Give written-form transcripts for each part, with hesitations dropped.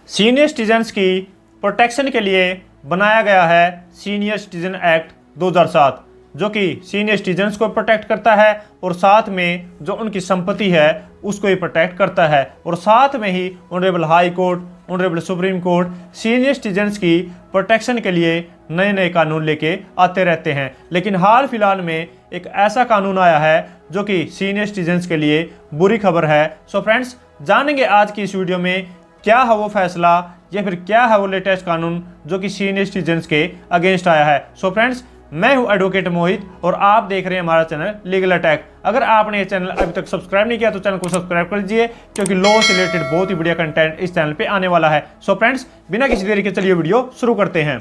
Senior citizens की protection के लिए बनाया गया है सीनियर सिटीजन एक्ट 2007, जो कि सीनियर सिटीजन्स को प्रोटेक्ट करता है और साथ में जो उनकी संपत्ति है उसको ही प्रोटेक्ट करता है। और साथ में ही honourable high court, honourable supreme court senior citizens की प्रोटेक्शन के लिए नए नए कानून लेके आते रहते हैं। लेकिन हाल फिलहाल में एक ऐसा कानून आया है जो कि सीनियर सिटीजन्स के लिए बुरी खबर है। सो फ्रेंड्स, जानेंगे आज की इस वीडियो में क्या है वो फैसला या फिर क्या है वो लेटेस्ट कानून जो कि सीनियर सिटीजन्स के अगेंस्ट आया है। सो फ्रेंड्स, मैं हूं एडवोकेट मोहित और आप देख रहे हैं हमारा चैनल लीगल अटैक। अगर आपने ये चैनल अभी तक सब्सक्राइब नहीं किया तो चैनल को सब्सक्राइब कर लीजिए, क्योंकि लॉ से रिलेटेड बहुत ही बढ़िया कंटेंट इस चैनल पे आने वाला है। सो फ्रेंड्स, बिना किसी देरी के चलिए वीडियो शुरू करते हैं।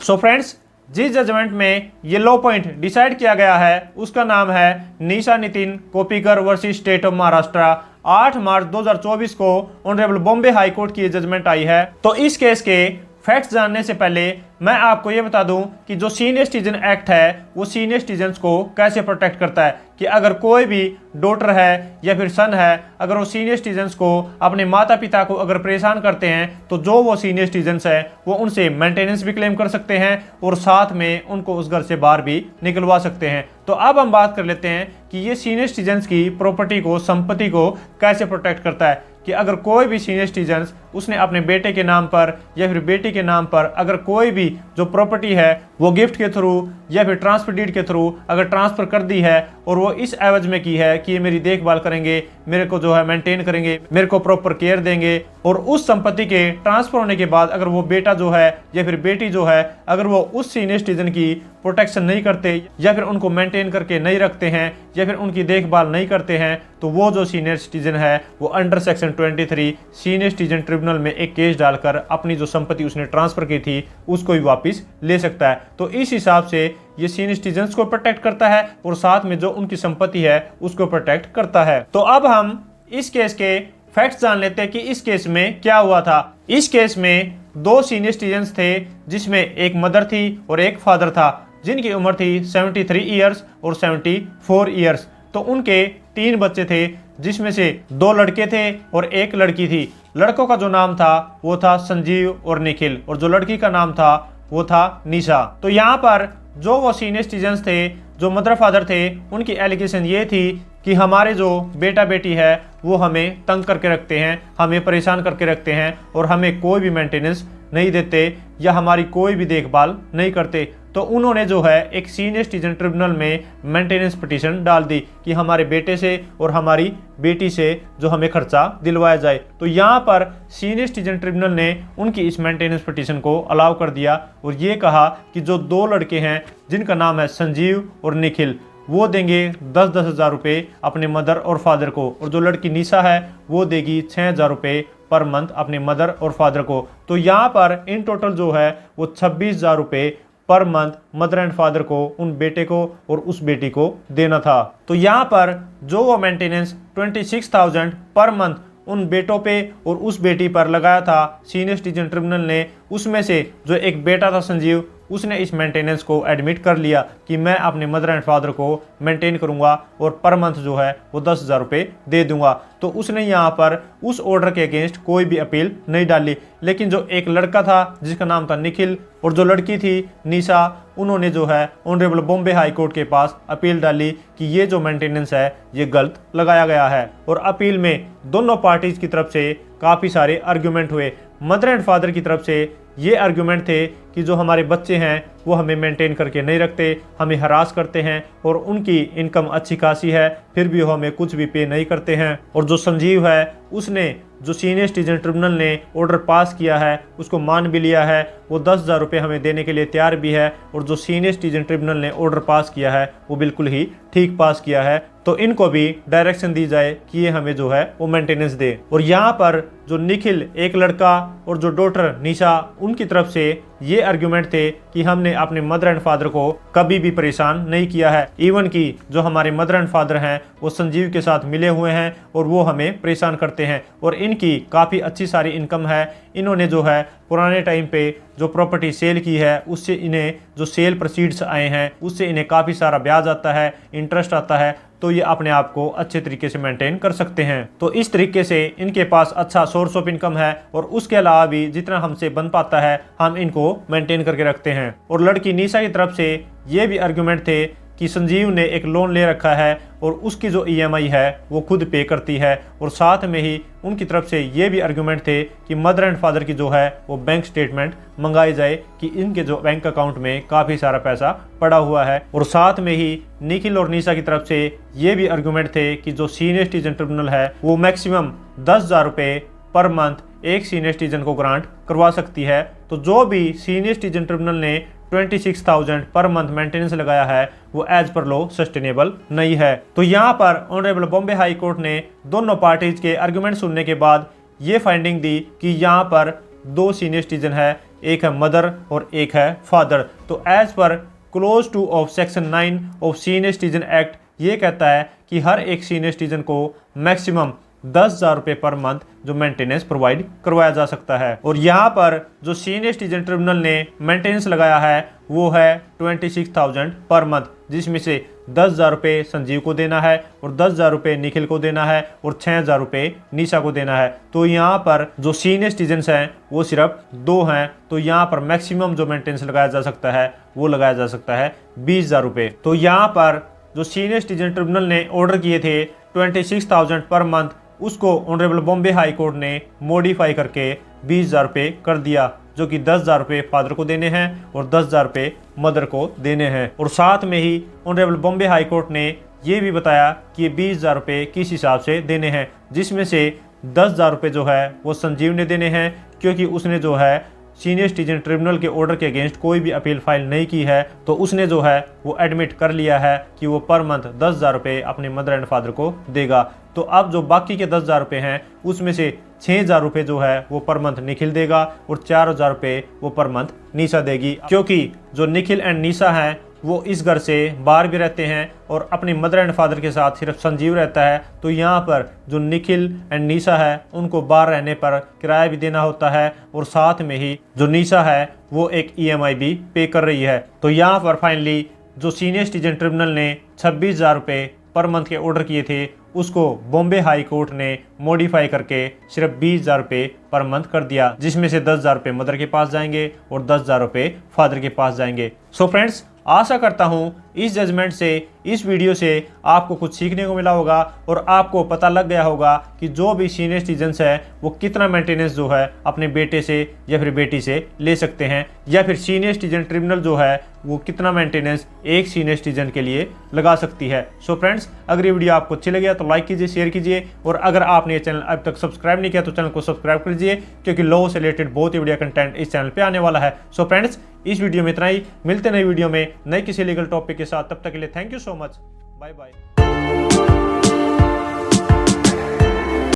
सो फ्रेंड्स, जिस जजमेंट में ये लॉ पॉइंट डिसाइड किया गया है उसका नाम है Nisha Nitin Koppikar versus state of Maharashtra. 8 March 2024 को ऑनरेबल बॉम्बे हाई कोर्ट की जजमेंट आई है। तो इस केस के फैक्ट्स जानने से पहले मैं आपको ये बता दूं कि जो सीनियर सिटीजन एक्ट है वो सीनियर सिटीजन्स को कैसे प्रोटेक्ट करता है कि अगर कोई भी डॉटर है या फिर सन है, अगर वो सीनियर सिटीजन्स को अपने माता पिता को अगर परेशान करते हैं तो जो वो सीनियर सिटीजन्स है वो उनसे मेंटेनेंस भी क्लेम कर सकते हैं और साथ में उनको उस घर से बाहर भी निकलवा सकते हैं। तो अब हम बात कर लेते हैं कि ये सीनियर सिटीजन्स की प्रॉपर्टी को, संपत्ति को कैसे प्रोटेक्ट करता है कि अगर कोई भी सीनियर सिटीजन्स उसने अपने बेटे के नाम पर या फिर बेटी के नाम पर अगर कोई भी जो प्रॉपर्टी है वो गिफ्ट के थ्रू या फिर ट्रांसफर डीड के थ्रू अगर ट्रांसफर कर दी है और वो इस एवज में की है कि ये मेरी देखभाल करेंगे, मेरे को जो है मेंटेन करेंगे, मेरे को प्रॉपर केयर देंगे, और उस संपत्ति के ट्रांसफर होने के बाद अगर वो बेटा जो है या फिर बेटी जो है अगर वो उस सीनियर सिटीजन की प्रोटेक्शन नहीं करते या फिर उनको मेंटेन करके नहीं रखते हैं या फिर उनकी देखभाल नहीं करते हैं तो वो जो सीनियर सिटीजन है वो under section 23 senior citizen tribunal में एक केस डालकर अपनी जो संपत्ति उसने ट्रांसफर की थी उसको भी वापस ले सकता है। तो इस हिसाब से ये सीनियर सिटीजन्स को प्रोटेक्ट करता है और साथ में जो उनकी संपत्ति है उसको प्रोटेक्ट करता है। तो अब हम इस केस के फैक्ट्स जान लेते हैं कि इस केस में क्या हुआ था। इस केस में 2 सीनियर सिटीजन्स थे जिसमें एक मदर थी और एक फादर था, जिनकी उम्र थी 73 ईयर्स और 74 ईयर्स। तो उनके 3 बच्चे थे जिसमें से 2 लड़के थे और 1 लड़की थी। लड़कों का जो नाम था वो था संजीव और निखिल और जो लड़की का नाम था वो था निशा। तो यहाँ पर जो वो सीनियर सिटीजन्स थे, जो मदर फादर थे, उनकी एलिगेशन ये थी कि हमारे जो बेटा बेटी है वो हमें तंग करके रखते हैं, हमें परेशान करके रखते हैं और हमें कोई भी मेंटेनेंस नहीं देते या हमारी कोई भी देखभाल नहीं करते। तो उन्होंने जो है एक सीनियर सिटीजन ट्रिब्यूनल में मेंटेनेंस पिटीशन डाल दी कि हमारे बेटे से और हमारी बेटी से जो हमें खर्चा दिलवाया जाए। तो यहाँ पर सीनियर सिटीजन ट्रिब्यूनल ने उनकी इस मेंटेनेंस पिटीशन को अलाउ कर दिया और ये कहा कि जो 2 लड़के हैं जिनका नाम है संजीव और निखिल वो देंगे 10-10 हज़ार रुपये अपने मदर और फादर को, और जो लड़की निशा है वो देगी 6,000 रुपये पर मंथ अपने मदर और फादर को। तो यहाँ पर इन टोटल जो है वो 26,000 रुपये per month mother and father को, उन बेटे को और उस बेटी को देना था। तो यहाँ पर जो वो मेंटेनेंस 26,000 पर मंथ उन बेटों पे और उस बेटी पर लगाया था सीनियर सिटीजन ट्रिब्यूनल ने, उसमें से जो एक बेटा था संजीव उसने इस मेंटेनेंस को एडमिट कर लिया कि मैं अपने मदर एंड फादर को मेंटेन करूंगा और पर मंथ जो है वो 10,000 रुपये दे दूंगा। तो उसने यहाँ पर उस ऑर्डर के अगेंस्ट कोई भी अपील नहीं डाली। लेकिन जो एक लड़का था जिसका नाम था निखिल और जो लड़की थी निशा, उन्होंने जो है ऑनरेबल बॉम्बे हाई कोर्ट के पास अपील डाली कि ये जो मेंटेनेंस है ये गलत लगाया गया है। और अपील में दोनों पार्टीज की तरफ से काफ़ी सारे आर्ग्यूमेंट हुए। मदर एंड फादर की तरफ से ये आर्ग्यूमेंट थे कि जो हमारे बच्चे हैं वो हमें मेंटेन करके नहीं रखते, हमें हरास करते हैं और उनकी इनकम अच्छी खासी है फिर भी वो हमें कुछ भी पे नहीं करते हैं। और जो संजीव है उसने जो सीनियर सिटीजन ट्रिब्यूनल ने ऑर्डर पास किया है उसको मान भी लिया है, वो 10,000 रुपये हमें देने के लिए तैयार भी है और जो सीनियर सिटीजन ट्रिब्यूनल ने ऑर्डर पास किया है वो बिल्कुल ही ठीक पास किया है। तो इनको भी डायरेक्शन दी जाए कि ये हमें जो है वो मेंटेनेंस दे। और यहाँ पर जो निखिल एक लड़का और जो डॉटर निशा, उनकी तरफ से ये आर्ग्यूमेंट थे कि हमने अपने मदर एंड फादर को कभी भी परेशान नहीं किया है, इवन कि जो हमारे मदर एंड फादर हैं वो संजीव के साथ मिले हुए हैं और वो हमें परेशान करते हैं और इनकी काफ़ी अच्छी सारी इनकम है। इन्होंने जो है पुराने टाइम पे जो प्रॉपर्टी सेल की है उससे इन्हें जो सेल प्रोसीड्स आए हैं उससे इन्हें काफ़ी सारा ब्याज आता है, इंटरेस्ट आता है, तो ये अपने आप को अच्छे तरीके से मेंटेन कर सकते हैं। तो इस तरीके से इनके पास अच्छा सोर्स ऑफ इनकम है और उसके अलावा भी जितना हमसे बन पाता है हम इनको मेंटेन करके रखते हैं। और लड़की निशा की तरफ से ये भी आर्गुमेंट थे कि संजीव ने एक लोन ले रखा है और उसकी जो ईएमआई है वो खुद पे करती है, और साथ में ही उनकी तरफ से ये भी आर्गुमेंट थे कि मदर एंड फादर की जो है वो बैंक स्टेटमेंट मंगाई जाए कि इनके जो बैंक अकाउंट में काफ़ी सारा पैसा पड़ा हुआ है। और साथ में ही निखिल और निशा की तरफ से ये भी आर्गुमेंट थे कि जो सीनियर सिटीजन ट्रिब्यूनल है वो मैक्सिमम 10,000 रुपये पर मंथ एक सीनियर सिटीजन को ग्रांट करवा सकती है। तो जो भी सीनियर सिटीजन ट्रिब्यूनल ने 26,000 पर मंथ मेंटेनेंस लगाया है वो एज पर लॉ सस्टेनेबल नहीं है। तो यहाँ पर ऑनरेबल बॉम्बे हाई कोर्ट ने दोनों पार्टीज के आर्गुमेंट सुनने के बाद ये फाइंडिंग दी कि यहाँ पर 2 सीनियर सिटीजन है, एक है मदर और एक है फादर। तो एज पर क्लोज 2 ऑफ सेक्शन 9 ऑफ सीनियर सिटीजन एक्ट ये कहता है कि हर एक सीनियर सिटीजन को मैक्सिमम 10,000 रुपये पर मंथ जो मेंटेनेंस प्रोवाइड करवाया जा सकता है। और यहाँ पर जो सीनियर सिटीजन ट्रिब्यूनल ने मेंटेनेंस लगाया है वो है 26,000 पर मंथ, जिसमें से 10,000 रुपये संजीव को देना है और 10,000 रुपये निखिल को देना है और 6,000 रुपये निशा को देना है। तो यहाँ पर जो सीनियर सिटीजन्स हैं वो सिर्फ 2 हैं, तो यहाँ पर मैक्सिमम जो मेंटेनेंस लगाया जा सकता है वो लगाया जा सकता है 20,000 रुपये। तो यहाँ पर जो सीनियर सिटीजन ट्रिब्यूनल ने ऑर्डर किए थे 26,000 पर मंथ, उसको ऑनरेबल बॉम्बे हाई कोर्ट ने मॉडिफाई करके 20,000 रुपये कर दिया, जो कि 10,000 रुपये फादर को देने हैं और 10,000 रुपये मदर को देने हैं। और साथ में ही ऑनरेबल बॉम्बे हाई कोर्ट ने ये भी बताया कि ये 20,000 रुपये किस हिसाब से देने हैं, जिसमें से 10,000 रुपये जो है वो संजीव ने देने हैं, क्योंकि उसने जो है सीनियर सिटीजन ट्रिब्यूनल के ऑर्डर के अगेंस्ट कोई भी अपील फाइल नहीं की है। तो उसने जो है वो एडमिट कर लिया है कि वो पर मंथ 10,000 रुपये अपने मदर एंड फादर को देगा। तो अब जो बाकी के 10,000 रुपये हैं उसमें से 6,000 रुपये जो है वो पर मंथ निखिल देगा और 4,000 रुपये वो पर मंथ निशा देगी, क्योंकि जो निखिल एंड निशा हैं वो इस घर से बाहर भी रहते हैं और अपनी मदर एंड फादर के साथ सिर्फ संजीव रहता है। तो यहाँ पर जो निखिल एंड निशा है उनको बाहर रहने पर किराया भी देना होता है, और साथ में ही जो निशा है वो एक ईएमआई भी पे कर रही है। तो यहाँ पर फाइनली जो सीनियर सिटीजन ट्रिब्यूनल ने 26,000 रुपये पर मंथ के ऑर्डर किए थे उसको बॉम्बे हाई कोर्ट ने मॉडिफाई करके सिर्फ 20,000 रुपये पर मंथ कर दिया, जिसमें से 10,000 रुपये मदर के पास जाएंगे और 10,000 रुपये फादर के पास जाएंगे। सो फ्रेंड्स, आशा करता हूँ इस जजमेंट से, इस वीडियो से आपको कुछ सीखने को मिला होगा और आपको पता लग गया होगा कि जो भी सीनियर सिटीजन्स है वो कितना मेंटेनेंस जो है अपने बेटे से या फिर बेटी से ले सकते हैं, या फिर सीनियर सिटीजन ट्रिब्यूनल जो है वो कितना मेंटेनेंस एक सीनियर सिटीजन के लिए लगा सकती है। सो फ्रेंड्स, अगर ये वीडियो आपको अच्छी लगी तो लाइक कीजिए, शेयर कीजिए, और अगर आपने ये चैनल अब तक सब्सक्राइब नहीं किया तो चैनल को सब्सक्राइब कीजिए, क्योंकि लॉ से रिलेटेड बहुत ही बढ़िया कंटेंट इस चैनल पर आने वाला है। सो फ्रेंड्स, इस वीडियो में इतना ही, मिलते नई वीडियो में नए किसी लीगल टॉपिक के साथ। तब तक के लिए thank you so much, bye bye.